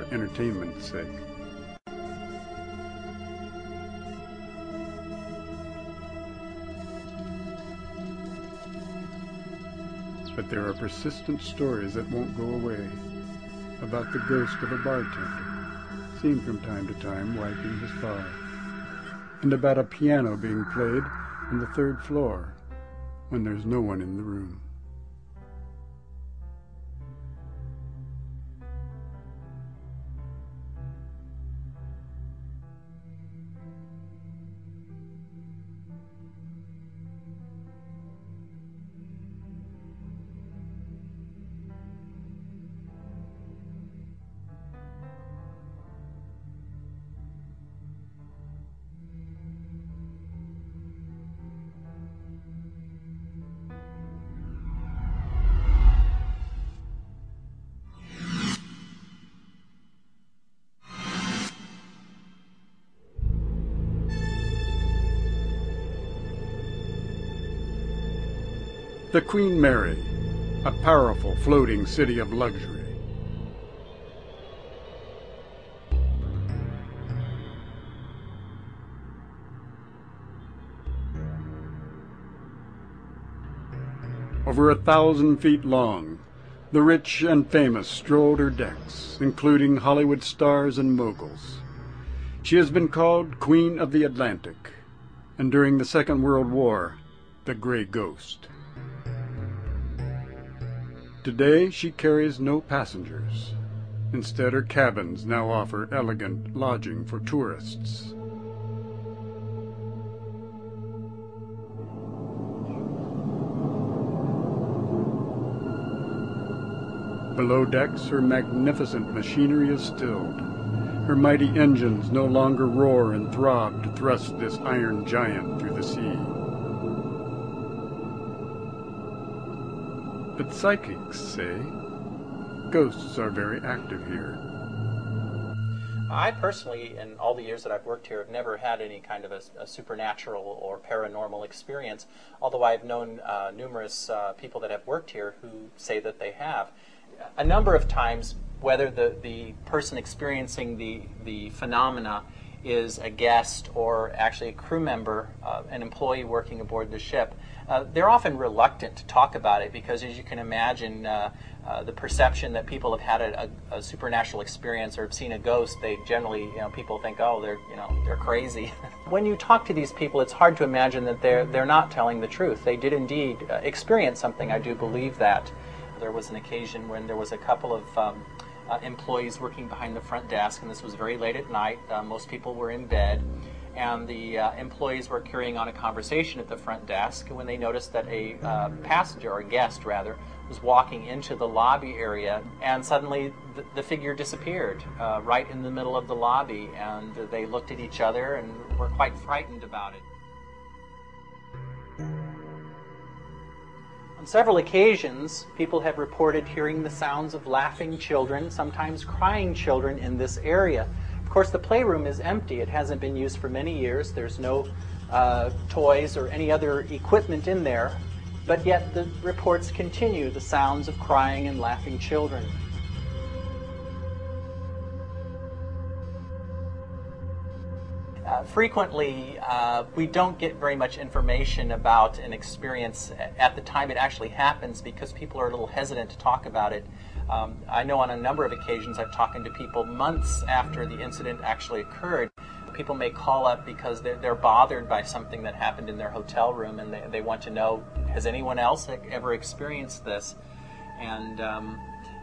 entertainment's sake. But there are persistent stories that won't go away about the ghost of a bartender, seen from time to time wiping his bar, and about a piano being played on the third floor when there's no one in the room. The Queen Mary, a powerful floating city of luxury. Over 1,000 feet long, the rich and famous strolled her decks, including Hollywood stars and moguls. She has been called Queen of the Atlantic, and during the Second World War, the Gray Ghost. Today she carries no passengers. Instead, her cabins now offer elegant lodging for tourists. Below decks, her magnificent machinery is stilled. Her mighty engines no longer roar and throb to thrust this iron giant through the sea. But psychics say ghosts are very active here. I personally, in all the years that I've worked here, have never had any kind of a supernatural or paranormal experience, although I've known numerous people that have worked here who say that they have. A number of times, whether the person experiencing the phenomena is a guest or actually a crew member, an employee working aboard the ship, they're often reluctant to talk about it because, as you can imagine, the perception that people have had a supernatural experience or have seen a ghost, they generally, people think, oh, they're crazy. When you talk to these people, it's hard to imagine that they're not telling the truth. They did indeed experience something. I do believe that. There was an occasion when there was a couple of employees working behind the front desk, and this was very late at night. Most people were in bed, and the employees were carrying on a conversation at the front desk when they noticed that a passenger, or a guest rather, was walking into the lobby area, and suddenly the figure disappeared right in the middle of the lobby, and they looked at each other and were quite frightened about it. On several occasions, people have reported hearing the sounds of laughing children, sometimes crying children in this area. Of course, the playroom is empty. It hasn't been used for many years. There's no toys or any other equipment in there, but yet the reports continue, the sounds of crying and laughing children. Frequently, we don't get very much information about an experience at the time it actually happens because people are a little hesitant to talk about it. I know on a number of occasions I've talked to people months after the incident actually occurred. People may call up because they're bothered by something that happened in their hotel room, and they want to know, has anyone else ever experienced this? And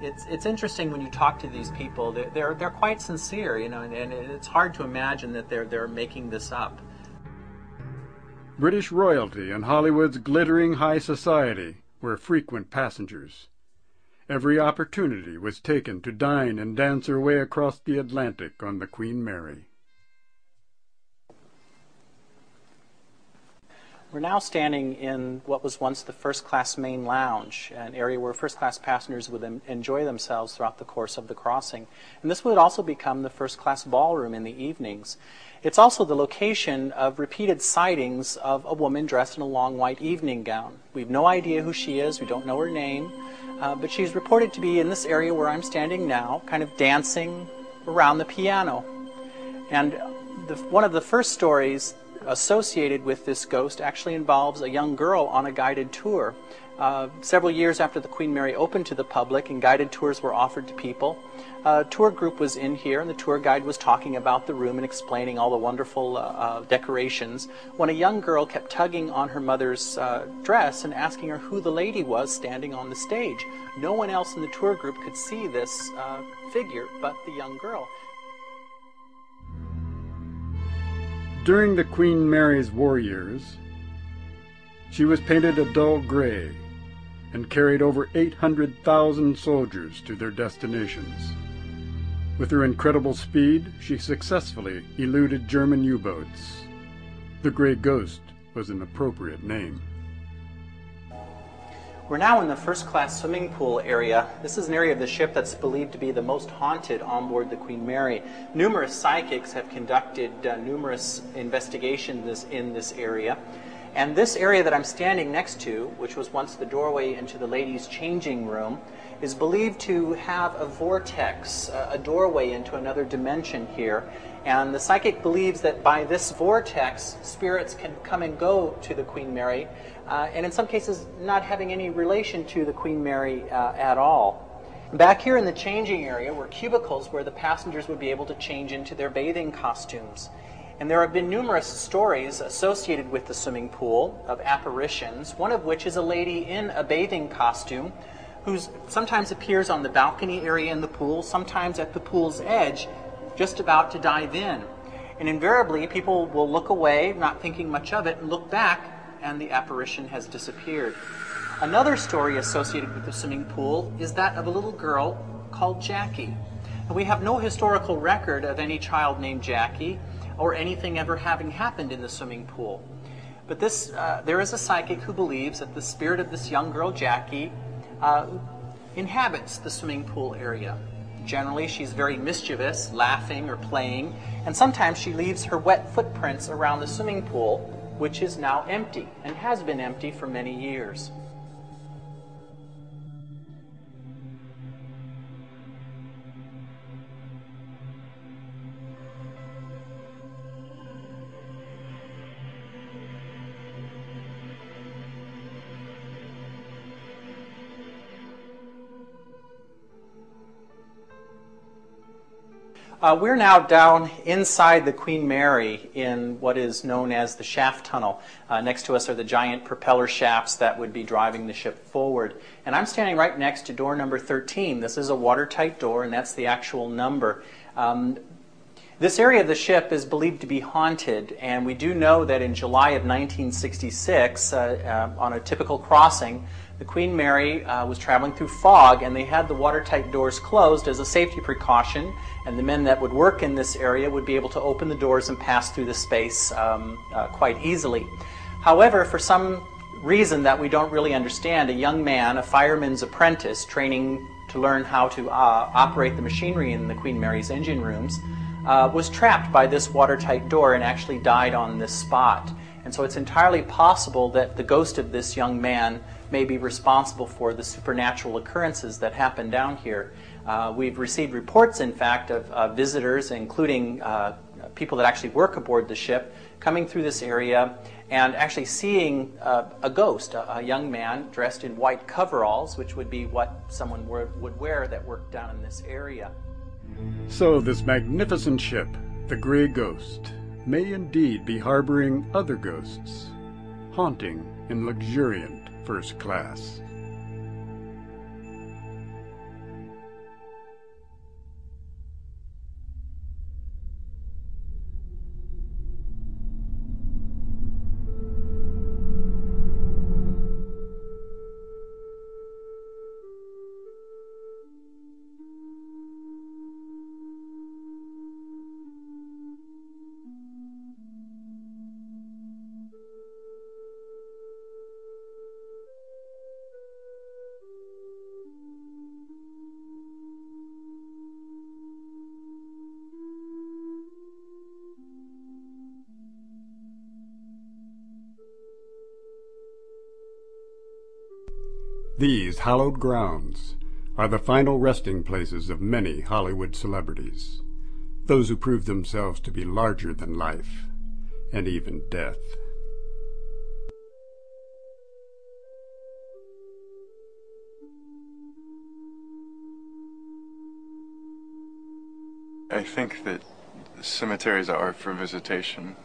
it's interesting when you talk to these people. They're quite sincere, and it's hard to imagine that they're making this up. British royalty and Hollywood's glittering high society were frequent passengers. Every opportunity was taken to dine and dance her way across the Atlantic on the Queen Mary. We're now standing in what was once the first-class main lounge, an area where first-class passengers would enjoy themselves throughout the course of the crossing. And this would also become the first-class ballroom in the evenings. It's also the location of repeated sightings of a woman dressed in a long white evening gown. We have no idea who she is. We don't know her name. But she's reported to be in this area where I'm standing now, kind of dancing around the piano. And one of the first stories associated with this ghost actually involves a young girl on a guided tour. Several years after the Queen Mary opened to the public and guided tours were offered to people, a tour group was in here and the tour guide was talking about the room and explaining all the wonderful decorations when a young girl kept tugging on her mother's dress and asking her who the lady was standing on the stage. No one else in the tour group could see this figure but the young girl. During the Queen Mary's war years, she was painted a dull gray and carried over 800,000 soldiers to their destinations. With her incredible speed, she successfully eluded German U-boats. The Gray Ghost was an appropriate name. We're now in the first-class swimming pool area. This is an area of the ship that's believed to be the most haunted on board the Queen Mary. Numerous psychics have conducted numerous investigations in this area. And this area that I'm standing next to, which was once the doorway into the ladies' changing room, is believed to have a vortex, a doorway into another dimension here. And the psychic believes that by this vortex, spirits can come and go to the Queen Mary, and in some cases not having any relation to the Queen Mary at all. Back here in the changing area were cubicles where the passengers would be able to change into their bathing costumes. And there have been numerous stories associated with the swimming pool of apparitions, one of which is a lady in a bathing costume who sometimes appears on the balcony area in the pool, sometimes at the pool's edge, just about to dive in. And invariably, people will look away, not thinking much of it, and look back, and the apparition has disappeared. Another story associated with the swimming pool is that of a little girl called Jackie. And we have no historical record of any child named Jackie or anything ever having happened in the swimming pool. But there is a psychic who believes that the spirit of this young girl, Jackie, inhabits the swimming pool area. Generally, she's very mischievous, laughing or playing, and sometimes she leaves her wet footprints around the swimming pool, which is now empty and has been empty for many years. We're now down inside the Queen Mary in what is known as the shaft tunnel. Next to us are the giant propeller shafts that would be driving the ship forward. And I'm standing right next to door number 13. This is a watertight door, and that's the actual number. This area of the ship is believed to be haunted, and we do know that in July of 1966, on a typical crossing, the Queen Mary was traveling through fog, and they had the watertight doors closed as a safety precaution, and the men that would work in this area would be able to open the doors and pass through the space quite easily. However, for some reason that we don't really understand, a young man, a fireman's apprentice, training to learn how to operate the machinery in the Queen Mary's engine rooms, was trapped by this watertight door and actually died on this spot. And so it's entirely possible that the ghost of this young man may be responsible for the supernatural occurrences that happen down here. We've received reports, in fact, of visitors, including people that actually work aboard the ship, coming through this area and actually seeing a ghost, a young man dressed in white coveralls, which would be what someone would wear that worked down in this area. So this magnificent ship, the Gray Ghost, may indeed be harboring other ghosts, haunting in luxuriant first class. These hallowed grounds are the final resting places of many Hollywood celebrities. those who prove themselves to be larger than life and even death. I think that cemeteries are for visitation.